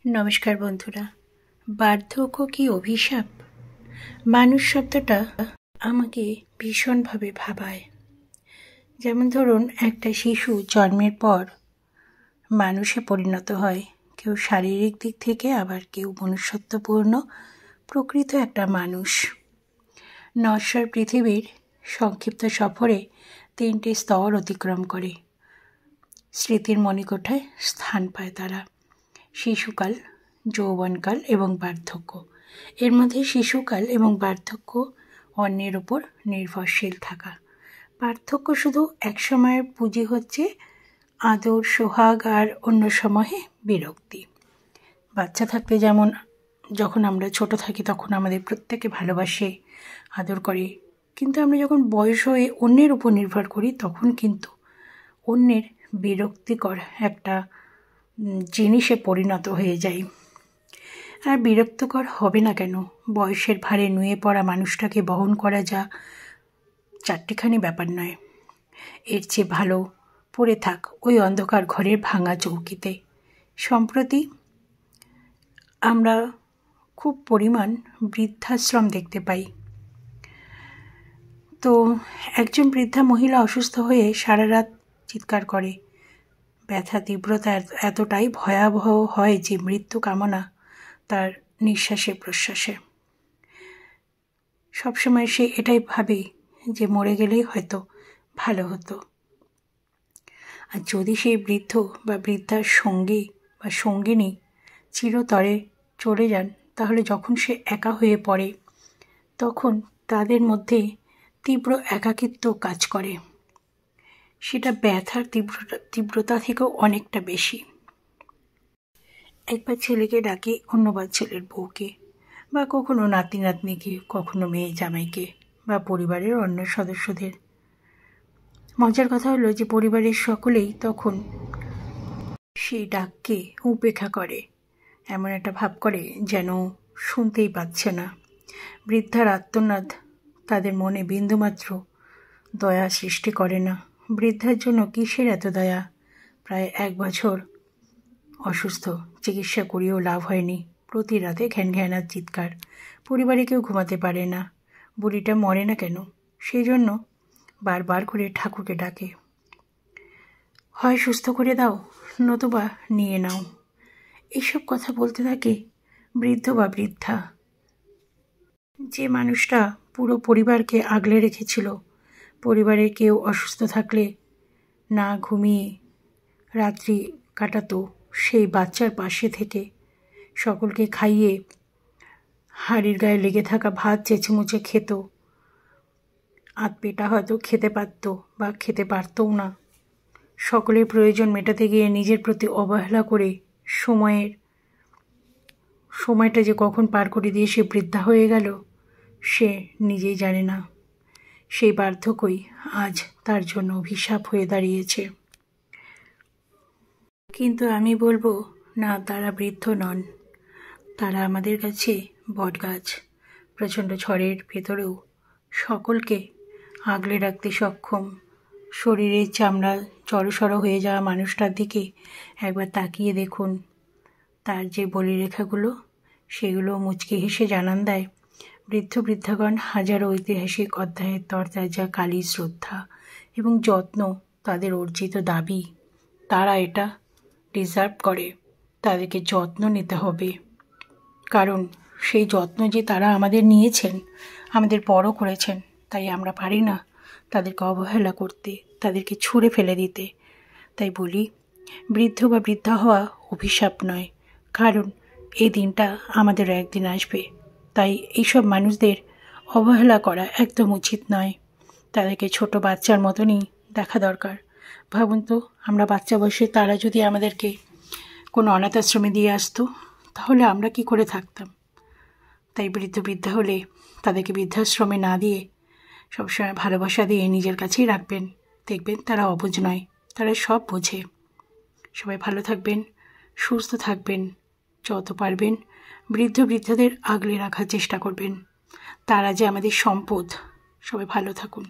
নমস্কার বন্ধুরা। বার্ধক্য কি অভিশাপ? মানুষ শব্দটা আমাকে ভীষণভাবে ভাবায়। যেমন ধরুন, একটা শিশু জন্মের পর মানুষে পরিণত হয়, কেউ শারীরিক দিক থেকে, আবার কেউ মনুষ্যত্বপূর্ণ প্রকৃত একটা মানুষ। নশ্বর পৃথিবীর সংক্ষিপ্ত সফরে 3টে স্তর অতিক্রম করে স্মৃতির মণিকোঠায় স্থান পায় তারা: শিশুকাল, যৌবনকাল এবং বার্ধক্য। এর মধ্যে শিশুকাল এবং বার্ধক্য অন্যের ওপর নির্ভরশীল থাকা। পার্থক্য শুধু এক সময়ের পুঁজি হচ্ছে আদর, সোহাগ, আর অন্য সময়ে বিরক্তি। বাচ্চা থাকতে যেমন যখন আমরা ছোট থাকি তখন আমাদের প্রত্যেকে ভালোবাসে, আদর করে, কিন্তু আমরা যখন বয়স হয়ে অন্যের উপর নির্ভর করি তখন কিন্তু অন্যের বিরক্তিকর একটা জিনিসে পরিণত হয়ে যায়। আর বিরক্তকর হবে না কেন? বয়সের ভারে নুয়ে পড়া মানুষটাকে বহন করা যা চারটিখানি ব্যাপার নয়। এর চেয়ে ভালো পড়ে থাক ওই অন্ধকার ঘরের ভাঙা চৌকিতে। সম্প্রতি আমরা খুব পরিমাণ বৃদ্ধাশ্রম দেখতে পাই। তো একজন বৃদ্ধা মহিলা অসুস্থ হয়ে সারা রাত চিৎকার করে। ব্যথা তীব্রতা এতটাই ভয়াবহ হয় যে মৃত্যু কামনা তার নিঃশ্বাসে প্রশ্বাসে। সবসময় সে এটাই ভাবে যে মরে গেলেই হয়তো ভালো হতো। আর যদি সেই বৃদ্ধ বা বৃদ্ধার সঙ্গী বা সঙ্গিনী চিরতরে চলে যান, তাহলে যখন সে একা হয়ে পড়ে তখন তাদের মধ্যে তীব্র একাকিত্ব কাজ করে। সেটা ব্যথার তীব্রতা থেকেও অনেকটা বেশি। একবার ছেলেকে ডাকে, অন্যবার ছেলের বউকে, বা কখনো নাতি নাতনিকে, কখনো মেয়ে জামাইকে, বা পরিবারের অন্য সদস্যদের। মজার কথা হলো যে পরিবারের সকলেই তখন সেই ডাককে উপেক্ষা করে, এমন একটা ভাব করে যেন শুনতেই পাচ্ছে না। বৃদ্ধার আর্তনাদ তাদের মনে বিন্দুমাত্র দয়া সৃষ্টি করে না। বৃদ্ধার জন্য কিসের এত দয়া? প্রায় 1 বছর অসুস্থ, চিকিৎসা করিয়েও লাভ হয়নি। প্রতি রাতে ঘ্যানঘ্যানার চিৎকার, পরিবারে কেউ ঘুমাতে পারে না। বুড়িটা মরে না কেন? সেই জন্য বারবার করে ঠাকুরকে ডাকে, হয় সুস্থ করে দাও, নতুবা নিয়ে নাও। এইসব কথা বলতে থাকে বৃদ্ধ বা বৃদ্ধা। যে মানুষটা পুরো পরিবারকে আগলে রেখেছিল, পরিবারের কেউ অসুস্থ থাকলে না ঘুমিয়ে রাত্রি কাটাতো, সেই বাচ্চার পাশে থেকে সকলকে খাইয়ে হাঁড়ির গায়ে লেগে থাকা ভাত চেঁচেমুচে খেত। পেটা হয়তো খেতে পারত বা খেতে পারতও না। সকলের প্রয়োজন মেটাতে গিয়ে নিজের প্রতি অবহেলা করে সময়টা যে কখন পার করে দিয়ে সে বৃদ্ধা হয়ে গেল সে নিজেই জানে না। সেই বার্ধক্যই আজ তার জন্য অভিশাপ হয়ে দাঁড়িয়েছে। কিন্তু আমি বলবো না, তারা বৃদ্ধ নন, তারা আমাদের কাছে বটগাছ। প্রচণ্ড ঝড়ের ভেতরেও সকলকে আগলে রাখতে সক্ষম। শরীরের চামড়া জড়সড় হয়ে যাওয়া মানুষটার দিকে একবার তাকিয়ে দেখুন। তার যে বলিরেখাগুলো, সেগুলো মুচকি হেসে জানান দেয় বৃদ্ধ বৃদ্ধাগণ হাজারো ঐতিহাসিক অধ্যায়ের তরতাজা কালী শ্রদ্ধা এবং যত্ন তাদের অর্জিত দাবি। তারা এটা ডিজার্ভ করে, তাদেরকে যত্ন নিতে হবে। কারণ সেই যত্ন যে তারা আমাদের নিয়েছেন, আমাদের বড় করেছেন, তাই আমরা পারি না তাদেরকে অবহেলা করতে, তাদেরকে ছুঁড়ে ফেলে দিতে। তাই বলি, বৃদ্ধ বা বৃদ্ধা হওয়া অভিশাপ নয়, কারণ এই দিনটা আমাদেরও একদিন আসবে। তাই এইসব মানুষদের অবহেলা করা একদম উচিত নয়। তাদেরকে ছোট বাচ্চার মতনই দেখা দরকার। ভাবুন তো, আমরা বাচ্চা বয়সে তারা যদি আমাদেরকে কোনো অনাথ আশ্রমে দিয়ে আসতো, তাহলে আমরা কি করে থাকতাম? তাই বৃদ্ধ বৃদ্ধা হলে তাদেরকে বৃদ্ধাশ্রমে না দিয়ে সবসময় ভালোবাসা দিয়ে নিজের কাছেই রাখবেন। দেখবেন তারা অবুঝ নয়, তারা সব বোঝে। সবাই ভালো থাকবেন, সুস্থ থাকবেন। যত পারবেন বৃদ্ধ বৃদ্ধাদের আগলে রাখার চেষ্টা করবেন। তারা যে আমাদের সম্পদ। সবাই ভালো থাকুন।